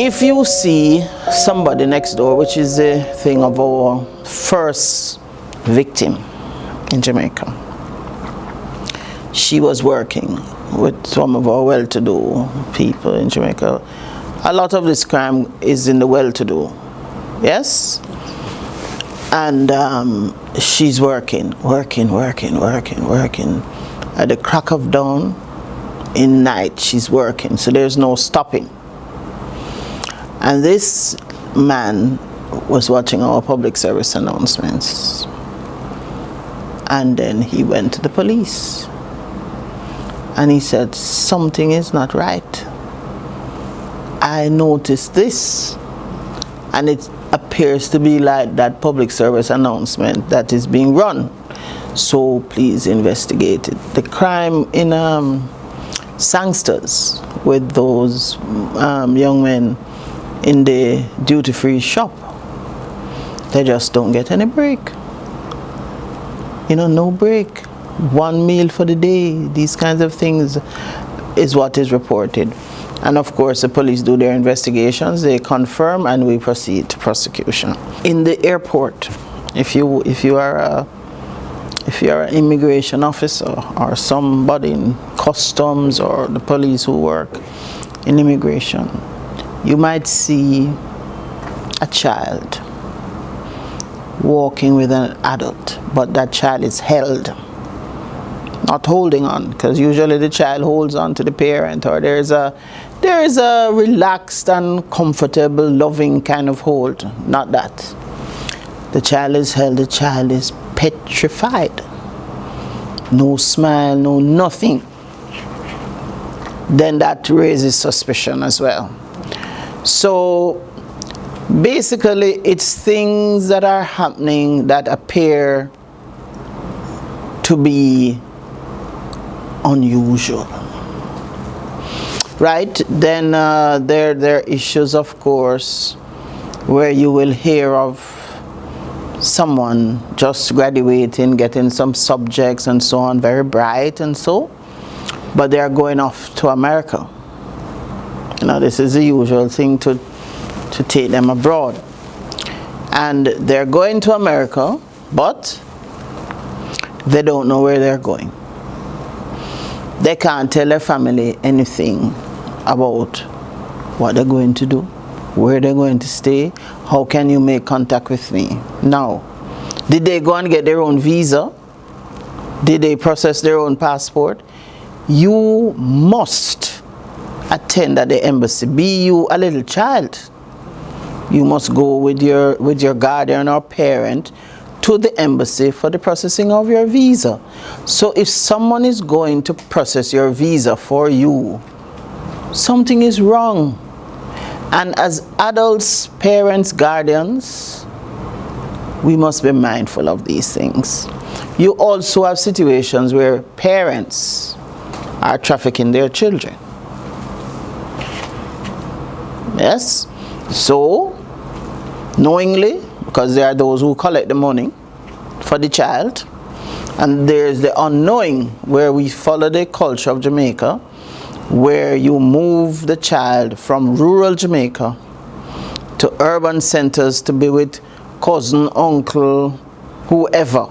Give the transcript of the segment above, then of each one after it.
If you see somebody next door, which is the thing of our first victim in Jamaica, she was working with some of our well-to-do people in Jamaica. A lot of this crime is in the well-to-do, yes? And she's working. At the crack of dawn, in night, she's working, so there's no stopping. And this man was watching our public service announcements. And then he went to the police. And he said, something is not right. I noticed this. And it appears to be like that public service announcement that is being run. So please investigate it. The crime in Sangsters with those young men in the duty-free shop, they just don't get any break. You know, no break. One meal for the day, these kinds of things is what is reported. And of course, the police do their investigations, they confirm, and we proceed to prosecution. In the airport, if you are an immigration officer or somebody in customs or the police who work in immigration, you might see a child walking with an adult, but that child is held, not holding on, because usually the child holds on to the parent, or there is a relaxed and comfortable, loving kind of hold. Not that. The child is held, the child is petrified. No smile, no nothing. Then that raises suspicion as well. So basically, it's things that are happening that appear to be unusual, right? Then there are issues, of course, where you will hear of someone just graduating, getting some subjects and so on, very bright and so, but they are going off to America. You know, this is the usual thing to take them abroad. And they're going to America, but they don't know where they're going. They can't tell their family anything about what they're going to do, where they're going to stay, how can you make contact with me? Now, did they go and get their own visa? Did they process their own passport? You must attend at the embassy. Be you a little child, you must go with your guardian or parent to the embassy for the processing of your visa. So if someone is going to process your visa for you, something is wrong. And as adults, parents, guardians, we must be mindful of these things. You also have situations where parents are trafficking their children. Yes? So, knowingly, because there are those who collect the money for the child, and there's the unknowing, where we follow the culture of Jamaica, where you move the child from rural Jamaica to urban centers to be with cousin, uncle, whoever,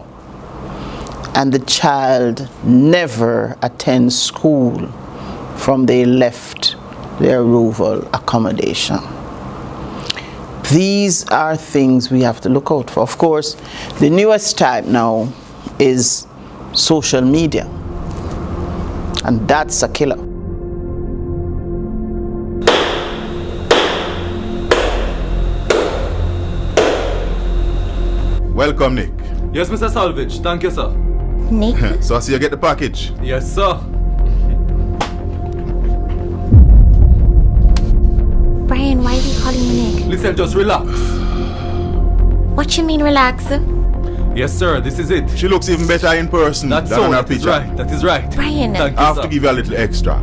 and the child never attends school from they left their rural accommodation. These are things we have to look out for. Of course, the newest type now is social media, and that's a killer. Welcome, Nick. Yes, Mr. Salvage. Thank you, sir. Nick? So I see you get the package. Yes, sir. Brian, why is he calling you Nick? Listen, just relax. What you mean, relax? Yes, sir. This is it. She looks even better in person That's than so. on her That is picture. right. That is right. Brian. Thank you, I have sir. to give you a little extra.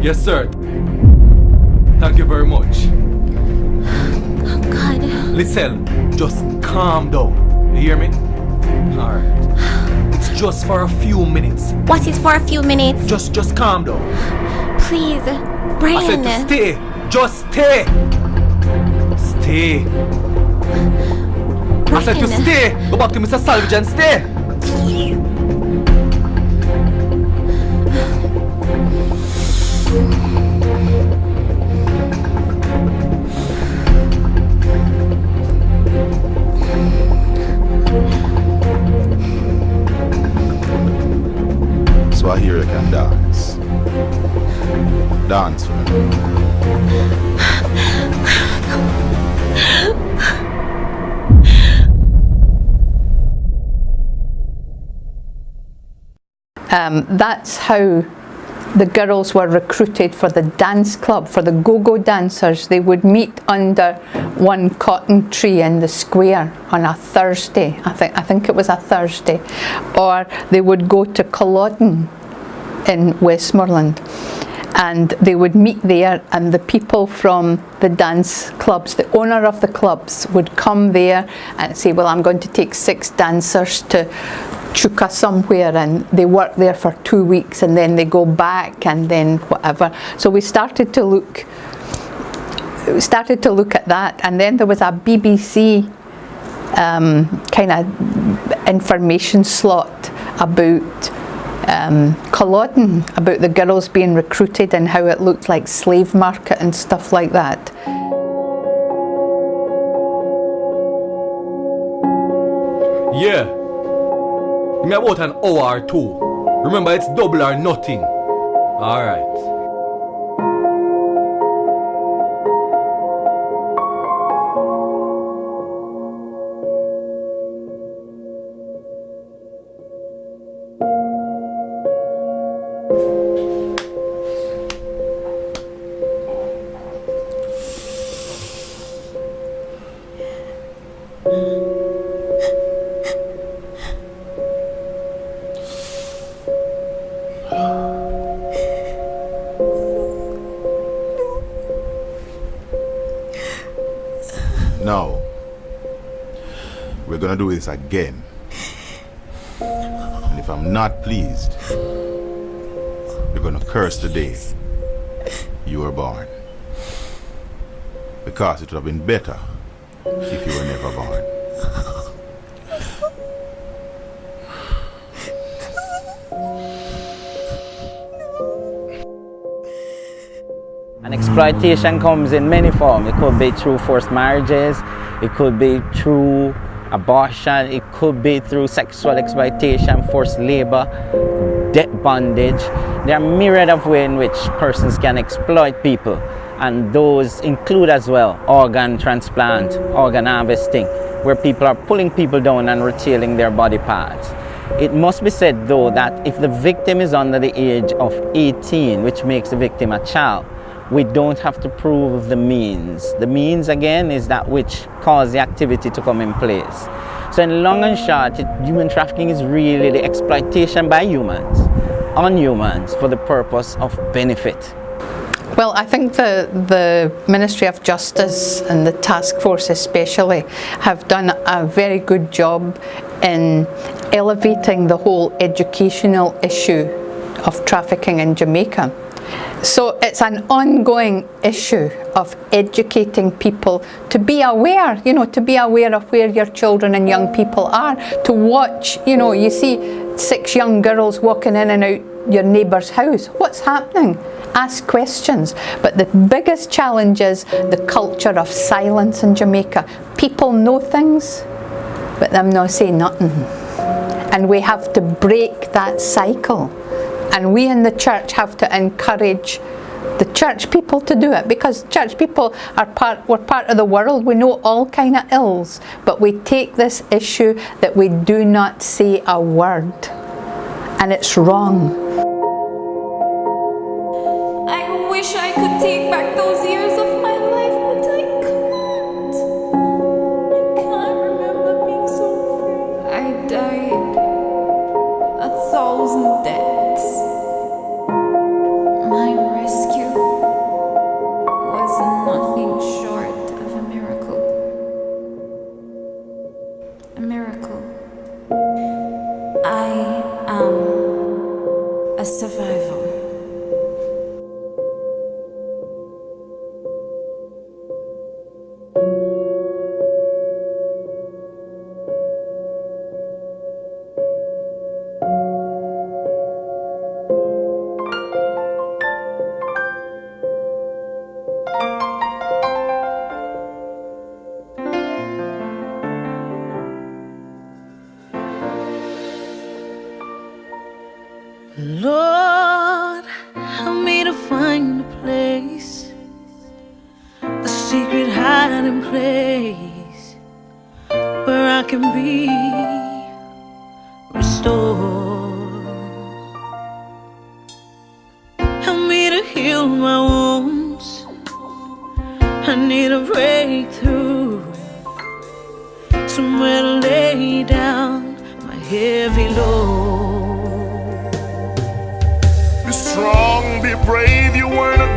Yes, sir. Thank you very much. Oh, God. Listen, just calm down. You hear me? Alright. It's just for a few minutes. What is for a few minutes? Just calm down. Please. I Brian. said to stay. Just stay. Stay. I said to Brian. stay. Go back to Mr. Salvage and stay. So I hear you can dance. Dance for me. That's how the girls were recruited for the dance club, for the go-go dancers. They would meet under one cotton tree in the square on a Thursday. I think it was a Thursday. Or they would go to Culloden in Westmoreland, and they would meet there, and the people from the dance clubs, the owner of the clubs, would come there and say, well, I'm going to take 6 dancers to Chuka somewhere, and they work there for 2 weeks, and then they go back, and then whatever. So we started to look at that, and then there was a BBC kind of information slot about Culloden, about the girls being recruited and how it looked like slave market and stuff like that. Yeah. Give me about an hour or 2. Remember, it's double or nothing. Alright. Now, we're gonna do this again. And if I'm not pleased, you're gonna curse the day you were born. Because it would have been better if you were never born. And exploitation comes in many forms. It could be through forced marriages, it could be through abortion, it could be through sexual exploitation, forced labor, debt bondage. There are a myriad of ways in which persons can exploit people, and those include as well organ transplant, organ harvesting, where people are pulling people down and retailing their body parts. It must be said though that if the victim is under the age of 18, which makes the victim a child, we don't have to prove the means. The means, again, is that which caused the activity to come in place. So in long and short, human trafficking is really the exploitation by humans, on humans, for the purpose of benefit. Well, I think the Ministry of Justice and the task force especially have done a very good job in elevating the whole educational issue of trafficking in Jamaica. So it's an ongoing issue of educating people to be aware, to be aware of where your children and young people are, to watch, you see 6 young girls walking in and out your neighbour's house. What's happening? Ask questions. But the biggest challenge is the culture of silence in Jamaica. People know things, but them not say nothing. And we have to break that cycle. And we in the church have to encourage the church people to do it, because church people we're part of the world. We know all kind of ills, but we take this issue that we do not say a word, and it's wrong. I wish I could take back those years of my life, but I can't. I can't remember being so free. I died 1,000 deaths. My rescue was nothing short of a miracle. A miracle. I am a survivor. hiding place where I can be restored. Help me to heal my wounds. I need a breakthrough, somewhere to lay down my heavy load. Be strong, be brave, you weren't a